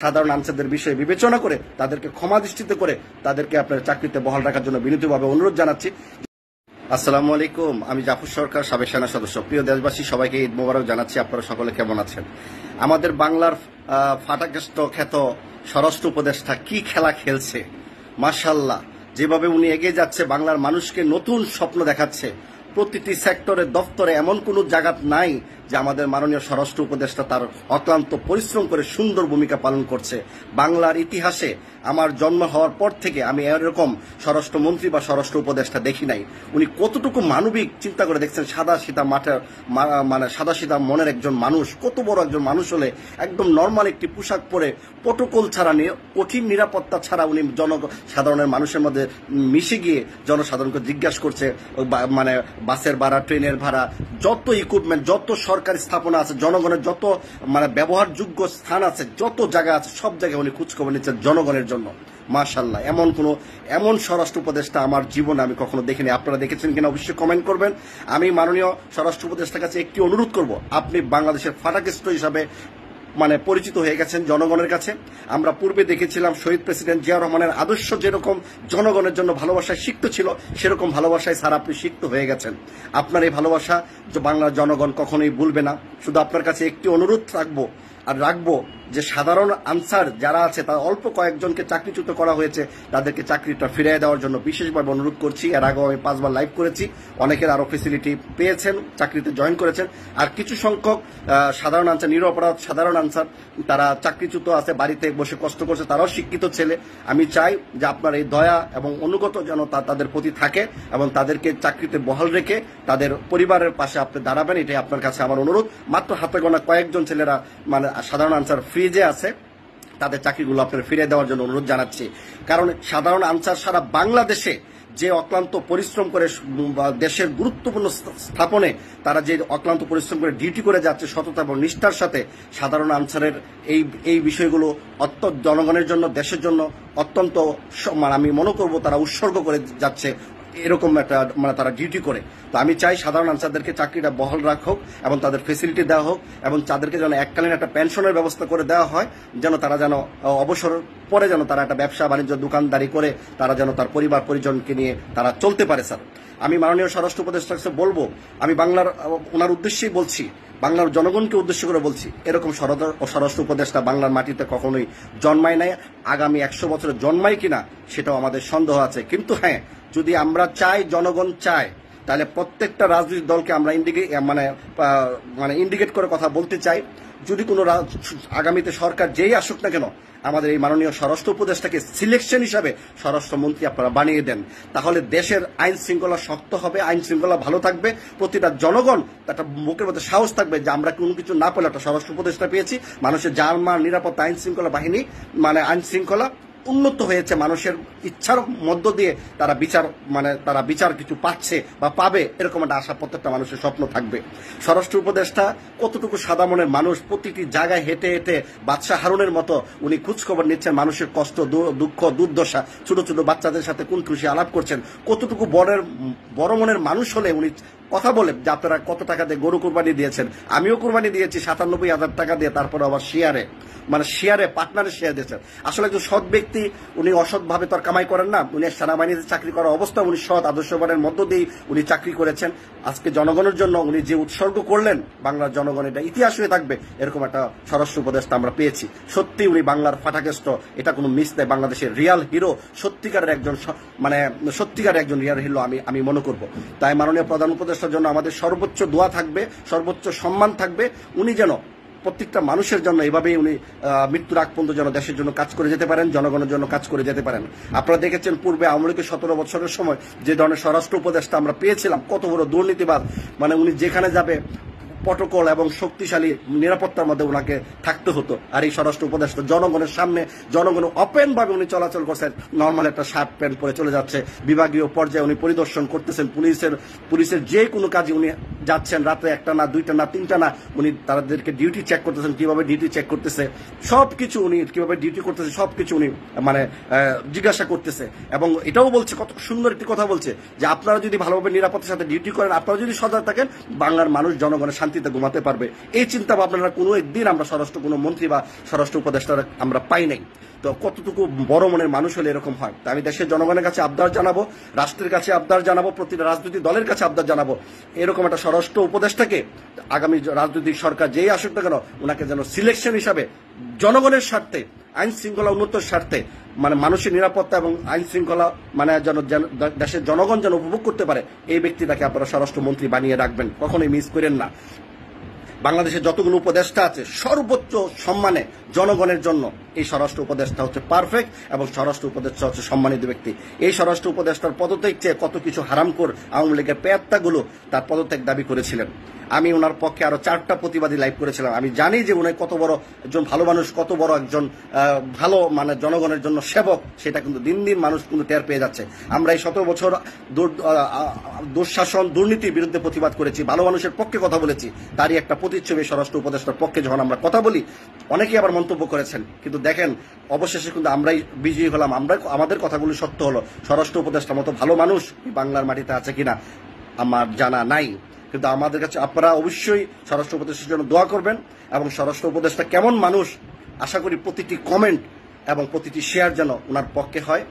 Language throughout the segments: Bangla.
সাধারণ আনসারদের বিষয়ে বিবেচনা করে তাদেরকে ক্ষমা দৃষ্টিতে করে তাদেরকে আপনার চাকরিতে বহাল রাখার জন্য বিনীতভাবে অনুরোধ জানাচ্ছি। আসসালামু আলাইকুম, আমি জাফর সরকার, সাবেক সেনা সদস্য। প্রিয় দেশবাসী, সবাইকে ঈদ মোবারক জানাচ্ছি। আপনারা সকলে কেমন আছেন? আমাদের বাংলার ফাটাকেষ্ট খ্যাত স্বরাষ্ট্র উপদেষ্টা কি খেলা খেলছে! মাশাআল্লাহ, যেভাবে উনি এগিয়ে যাচ্ছে, বাংলার মানুষকে নতুন স্বপ্ন দেখাচ্ছে। প্রতিটি সেক্টরে, দপ্তরে এমন কোনো জায়গা নাই যে আমাদের মাননীয় স্বরাষ্ট্র উপদেষ্টা তার অক্লান্ত পরিশ্রম করে সুন্দর ভূমিকা পালন করছে। বাংলার ইতিহাসে আমার জন্ম হওয়ার পর থেকে আমি এরকম স্বরাষ্ট্রমন্ত্রী বা স্বরাষ্ট্র উপদেষ্টা দেখি নাই। উনি কতটুকু মানবিক, চিন্তা করে দেখছেন। সাদা সিধা মাঠের সাদা সিধা মনের একজন মানুষ, কত বড় একজন মানুষ হলে একদম নর্মাল একটি পোশাক পরে, প্রোটোকল ছাড়া, কঠিন নিরাপত্তা ছাড়া উনি সাধারণের মানুষের মধ্যে মিশে গিয়ে জনসাধারণকে জিজ্ঞাসা করছে বাসের ভাড়া, ট্রেনের ভাড়া, যত ইকুইপমেন্ট, যত সরকারি স্থাপনা আছে, জনগণের যত ব্যবহারযোগ্য স্থান আছে, যত জায়গা আছে, সব জায়গায় উনি খোঁজখবর নিচ্ছেন জনগণের জন্য। মাশাআল্লাহ, এমন স্বরাষ্ট্র উপদেষ্টা আমার জীবনে আমি কখনো দেখিনি। আপনারা দেখেছেন কিনা অবশ্যই কমেন্ট করবেন। আমি মাননীয় স্বরাষ্ট্র উপদেষ্টার কাছে একটি অনুরোধ করব, আপনি বাংলাদেশের ফাটাকেষ্ট হিসাবে পরিচিত হয়ে গেছেন জনগণের কাছে। আমরা পূর্বে দেখেছিলাম শহীদ প্রেসিডেন্ট জিয়া রহমানের আদর্শ যেরকম জনগণের জন্য ভালোবাসায় সিক্ত ছিল, সেরকম ভালোবাসায় স্যার আপনি সিক্ত হয়ে গেছেন। আপনার এই ভালোবাসা বাংলার জনগণ কখনোই ভুলবে না। শুধু আপনার কাছে একটি অনুরোধ রাখবো যে সাধারণ আনসার যারা আছে, তার অল্প কয়েকজনকে চাকরিচ্যুত করা হয়েছে, তাদেরকে চাকরিটা ফিরিয়ে দেওয়ার জন্য বিশেষভাবে অনুরোধ করছি। এর আগেও আমি 5 বার লাইভ করেছি, অনেকের আরো ফেসিলিটি পেয়েছেন, চাকরিতে জয়েন করেছেন। আর কিছু সংখ্যক সাধারণ আনসার, নিরপরাধ সাধারণ আনসার, তারা চাকরিচ্যুত আছে, বাড়িতে বসে কষ্ট করছে, তারাও শিক্ষিত ছেলে। আমি চাই যে আপনার এই দয়া এবং অনুগত যেন তাদের প্রতি থাকে এবং তাদেরকে চাকরিতে বহাল রেখে তাদের পরিবারের পাশে আপনি দাঁড়াবেন, এটাই আপনার কাছে আমার অনুরোধ। মাত্র হাতে গোনা কয়েকজন ছেলেরা সাধারণ আনসার ফ্রিজে আছে, তাদের চাকরিগুলো আপনার ফিরিয়ে দেওয়ার জন্য অনুরোধ জানাচ্ছি। কারণ সাধারণ আনসার সারা বাংলাদেশে যে অক্লান্ত পরিশ্রম করে দেশের গুরুত্বপূর্ণ স্থাপনে তারা যে অক্লান্ত পরিশ্রম করে ডিউটি করে যাচ্ছে সততা এবং নিষ্ঠার সাথে, সাধারণ আনসারের এই বিষয়গুলো জনগণের জন্য, দেশের জন্য অত্যন্ত আমি মনে করব তারা উৎসর্গ করে যাচ্ছে, এরকম একটা তারা ডিউটি করে। তো আমি চাই সাধারণ আনসারদেরকে চাকরিটা বহাল রাখুক এবং তাদের ফেসিলিটি দেওয়া হোক এবং তাদেরকে যেন এককালীন একটা পেনশনের ব্যবস্থা করে দেওয়া হয়, যেন তারা যেন অবসর পরে যেন তারা একটা ব্যবসা বাণিজ্য দোকানদারি করে তারা যেন তার পরিবার পরিজনকে নিয়ে তারা চলতে পারে। স্যার, আমি মাননীয় স্বরাষ্ট্র উপদেষ্টার কাছে বলবো, আমি ওনার উদ্দেশ্যেই বলছি, বাংলার জনগণকে উদ্দেশ্য করে বলছি, এরকম স্বরাষ্ট্র উপদেষ্টা বাংলার মাটিতে কখনোই জন্মায় নাই, আগামী 100 বছরে জন্মায় কিনা সেটাও আমাদের সন্দেহ আছে। কিন্তু হ্যাঁ, যদি আমরা চাই, জনগণ চায়, তাহলে প্রত্যেকটা রাজনৈতিক দলকে আমরা ইন্ডিকেট করে কথা বলতে চাই। যদি কোনো আগামীতে সরকার যেই আসুক না কেন, আমাদের এই মাননীয় স্বরাষ্ট্র উপদেষ্টাকে সিলেকশন হিসাবে স্বরাষ্ট্রমন্ত্রী আপনারা বানিয়ে দেন, তাহলে দেশের আইন শৃঙ্খলা শক্ত হবে, আইন শৃঙ্খলা ভালো থাকবে, প্রতিটা জনগণ একটা বুকের মধ্যে সাহস থাকবে যে আমরা কোনো কিছু না পেলে একটা স্বরাষ্ট্র উপদেষ্টা পেয়েছি। মানুষের জানমাল, নিরাপত্তা, আইন শৃঙ্খলা বাহিনী আইন শৃঙ্খলা উন্নত হয়েছে, মানুষের ইচ্ছার মধ্য দিয়ে তারা বিচার কিছু পাচ্ছে বা পাবে, এরকম একটা আশা প্রত্যেকটা মানুষের স্বপ্ন থাকবে। স্বরাষ্ট্র উপদেষ্টা কতটুকু সাদা মনের মানুষ, প্রতিটি জায়গায় হেঁটে হেঁটে বাদশাহ হারুনের মতো উনি খোঁজখবর নিচ্ছেন, মানুষের কষ্ট, দুঃখ, দুর্দশা, ছোট ছোট বাচ্চাদের সাথে কোন খুশি আলাপ করছেন। কতটুকু বড় মনের মানুষ হলে উনি কথা বলে যে আপনারা কত টাকা দিয়ে গরু কোরবানি দিয়েছেন, আমিও কোরবানি দিয়েছি 97,000 টাকা দিয়ে, তারপরে আবার শেয়ারে পার্টনারে শেয়ার দিয়েছেন। আসলে একজন সৎ ব্যক্তি, উনি অসৎভাবে তো আর কামাই করেন না। উনি সেনাবাহিনীতে চাকরি করা অবস্থা উনি সৎ আদর্শবানের মধ্য দিয়েই উনি চাকরি করেছেন। আজকে জনগণের জন্য উনি যে উৎসর্গ করলেন, বাংলার জনগণ এটা ইতিহাস হয়ে থাকবে, এরকম একটা স্বরাষ্ট্র উপদেষ্টা আমরা পেয়েছি। সত্যি উনি বাংলার ফাটাকেষ্ট, এটা কোনো মিস নেই, বাংলাদেশের রিয়াল হিরো, সত্যিকারের একজন রিয়াল হিরো আমি মনে করব। তাই মাননীয় প্রধান উপদেষ্টার জন্য আমাদের সর্বোচ্চ দোয়া থাকবে, সর্বোচ্চ সম্মান থাকবে। উনি যেন প্রত্যেকটা মানুষের জন্য এভাবেই উনি মৃত্যুর আগ পর্যন্ত যেন দেশের জন্য কাজ করে যেতে পারেন, জনগণের জন্য কাজ করে যেতে পারেন। আপনারা দেখেছেন পূর্বে আওয়ামী লীগের 17 বছরের সময় যে ধরনের স্বরাষ্ট্র উপদেষ্টা আমরা পেয়েছিলাম, কত বড় দুর্নীতিবাদ, উনি যেখানে যাবে প্রটোকল এবং শক্তিশালী নিরাপত্তার মধ্যে ওনাকে থাকতে হতো। আর এই স্বরাষ্ট্র উপদেষ্টা জনগণের সামনে, জনগণ ওপেন ভাবে উনি চলাচল করছেন, নর্মাল একটা শার্ট প্যান্ট পরে চলে যাচ্ছে। বিভাগীয় পর্যায়ে উনি পরিদর্শন করতেছেন, পুলিশের যে কোনো কাজে উনি যাচ্ছেন, রাতে 1টা না 2টা না 3টা না, উনি তাদেরকে ডিউটি চেক করতেছেন, কিভাবে ডিউটি চেক করতেছে, সবকিছু উনি কিভাবে ডিউটি করতেছে সবকিছু উনি জিজ্ঞাসা করতেছে। এবং এটাও বলছে, কত সুন্দর একটি কথা বলছে যে আপনারা যদি ভালোভাবে নিরাপত্তার সাথে ডিউটি করেন, আপনারা যদি সজাগ থাকেন, বাংলার মানুষ জনগণের শান্তিতে ঘুমাতে পারবে, এই চিন্তা ভাবনাটা কোনো একদিন আমরা স্বরাষ্ট্র কোনো মন্ত্রী বা স্বরাষ্ট্র উপদেষ্টারা আমরা পাই নাই। তো কতটুকু বড় মনের মানুষ হলে এরকম হয়? তা আমি দেশের জনগণের কাছে আবদার জানাবো, রাষ্ট্রের কাছে আবদার জানাবো, প্রতিটা রাজনৈতিক দলের কাছে আবদার জানাবো, এরকম একটা স্বরাষ্ট্র উপদেষ্টাকে আগামী রাজনৈতিক সরকার যেই আসুক না কেন, ওনাকে যেন সিলেকশন হিসাবে জনগণের স্বার্থে, আইন শৃঙ্খলা উন্নতর স্বার্থে, মানে মানুষের নিরাপত্তা এবং আইন শৃঙ্খলা মানে যেন দেশের জনগণ যেন উপভোগ করতে পারে, এই ব্যক্তিটাকে আপনারা স্বরাষ্ট্রমন্ত্রী বানিয়ে রাখবেন, কখনোই মিস করেন না। বাংলাদেশের যতগুলো উপদেষ্টা আছে সর্বোচ্চ সম্মানে জনগণের জন্য এই স্বরাষ্ট্র উপদেষ্টা হচ্ছে পারফেক্ট, এবং স্বরাষ্ট্র উপদেষ্টা হচ্ছে সম্মানিত ব্যক্তি। এই স্বরাষ্ট্র উপদেষ্টার পদত্যাগ চেয়ে কত কিছু হারামখোর আওয়ামী লীগের পেয়াত্তাগুলো তার পদত্যাগ দাবি করেছিলেন। আমি ওনার পক্ষে আরো 4টা প্রতিবাদী লাইভ করেছিলাম। আমি জানি যে উনি কত বড় একজন ভালো মানুষ, কত বড় একজন ভালো মানে জনগণের জন্য সেবক, সেটা কিন্তু দিন দিন মানুষ কিন্তু টের পেয়ে যাচ্ছে। আমরা এই 17 বছর দুঃশাসন দুর্নীতির বিরুদ্ধে প্রতিবাদ করেছি, ভালো মানুষের পক্ষে কথা বলেছি, তারই একটা প্রতিচ্ছবি স্বরাষ্ট্র উপদেষ্টার পক্ষে যখন আমরা কথা বলি অনেকেই আবার মন্তব্য করেছেন। কিন্তু দেখেন অবশেষে কিন্তু আমরাই বিজয়ী হলাম, আমাদের কথাগুলো সত্য হলো। স্বরাষ্ট্র উপদেষ্টার মতো ভালো মানুষ বাংলার মাটিতে আছে কিনা আমার জানা নাই, কিন্তু আমাদের কাছে আপনারা অবশ্যই স্বরাষ্ট্র উপদেষ্টার জন্য দোয়া করবেন। এবং স্বরাষ্ট্র উপদেষ্টা কেমন মানুষ, আশা করি প্রতিটি কমেন্ট এবং প্রতিটি শেয়ার যেন ওনার পক্ষে হয়।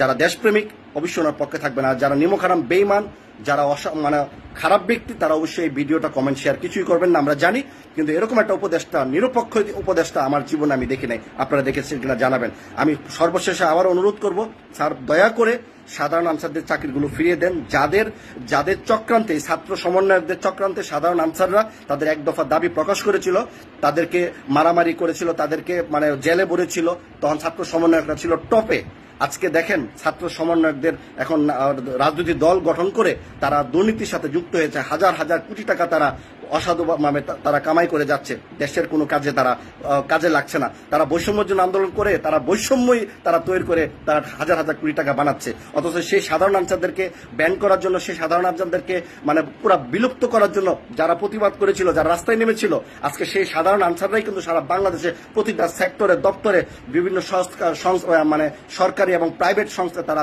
যারা দেশপ্রেমিক অবশ্যই ওনার পক্ষে থাকবেন, আর যারা নিমখারাম বেঈমান, যারা মানে খারাপ ব্যক্তি, তারা অবশ্যই এই ভিডিওটা কমেন্ট শেয়ার কিছুই করবেন না, আমরা জানি। কিন্তু এরকম একটা উপদেষ্টা, নিরপেক্ষ উপদেষ্টা আমার জীবনে আমি দেখি নাই, আপনারা দেখেছেন কিনা জানাবেন। আমি সর্বশেষে আবার অনুরোধ করব, স্যার দয়া করে সাধারণ আনসারদের চাকরিগুলো ফিরিয়ে দেন। যাদের চক্রান্তে, ছাত্র সমন্বয়কদের চক্রান্তে সাধারণ আনসাররা তাদের এক দফা দাবি প্রকাশ করেছিল, তাদেরকে মারামারি করেছিল, তাদেরকে মানে জেলে ভরেছিল, তখন ছাত্র সমন্বয়করা ছিল টপে। আজকে দেখেন ছাত্র সমন্বয়কদের এখন রাজনৈতিক দল গঠন করে তারা দুর্নীতির সাথে যুক্ত হয়েছে, হাজার হাজার কোটি টাকা তারা অসাধু মানে তারা কামাই করে যাচ্ছে, দেশের কোনো কাজে তারা কাজে লাগছে না। তারা বৈষম্যের জন্য আন্দোলন করে, তারা বৈষম্যই তারা তৈরি করে তারা হাজার হাজার কোটি টাকা বানাচ্ছে, অথচ সেই সাধারণ আনসারদেরকে ব্যান করার জন্য, সেই সাধারণ আনসারদেরকে মানে পুরো বিলুপ্ত করার জন্য যারা প্রতিবাদ করেছিল, যারা রাস্তায় নেমেছিল, আজকে সেই সাধারণ আনসাররাই কিন্তু সারা বাংলাদেশে প্রতিটা সেক্টরে, দপ্তরে, বিভিন্ন মানে সরকারি এবং প্রাইভেট সংস্থা তারা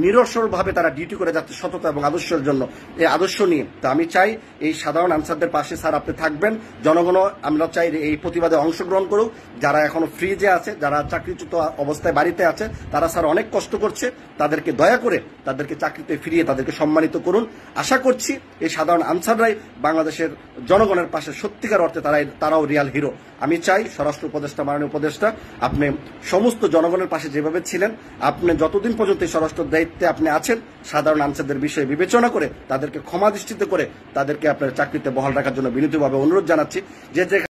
নিরসরভাবে তারা ডিউটি করে যাচ্ছে সততা এবং আদর্শের জন্য, এই আদর্শ নিয়ে। তো আমি চাই এই সাধারণ আনসারদের পাশে স্যার আপনি থাকবেন, জনগণও আমরা চাই এই প্রতিবাদে অংশগ্রহণ করুক। যারা এখনো ফ্রিজে আছে, যারা চাকরিচ্যুত অবস্থায় বাড়িতে আছে, তারা স্যার অনেক কষ্ট করছে, তাদেরকে দয়া করে তাদেরকে চাকরিতে ফিরিয়ে তাদেরকে সম্মানিত করুন। আশা করছি এই সাধারণ আনসাররাই বাংলাদেশের জনগণের পাশে সত্যিকার অর্থে তারাও রিয়াল হিরো। আমি চাই স্বরাষ্ট্র উপদেষ্টা, মাননীয় উপদেষ্টা, আপনি সমস্ত জনগণের পাশে যেভাবে ছিলেন, আপনি যতদিন পর্যন্ত এই স্বরাষ্ট্র দায়িত্বে আপনি আছেন, সাধারণ আনসারদের বিষয়ে বিবেচনা করে তাদেরকে ক্ষমা দৃষ্টিতে করে তাদেরকে আপনার চাকরিতে বহাল রাখার জন্য বিনীতভাবে অনুরোধ জানাচ্ছি। যে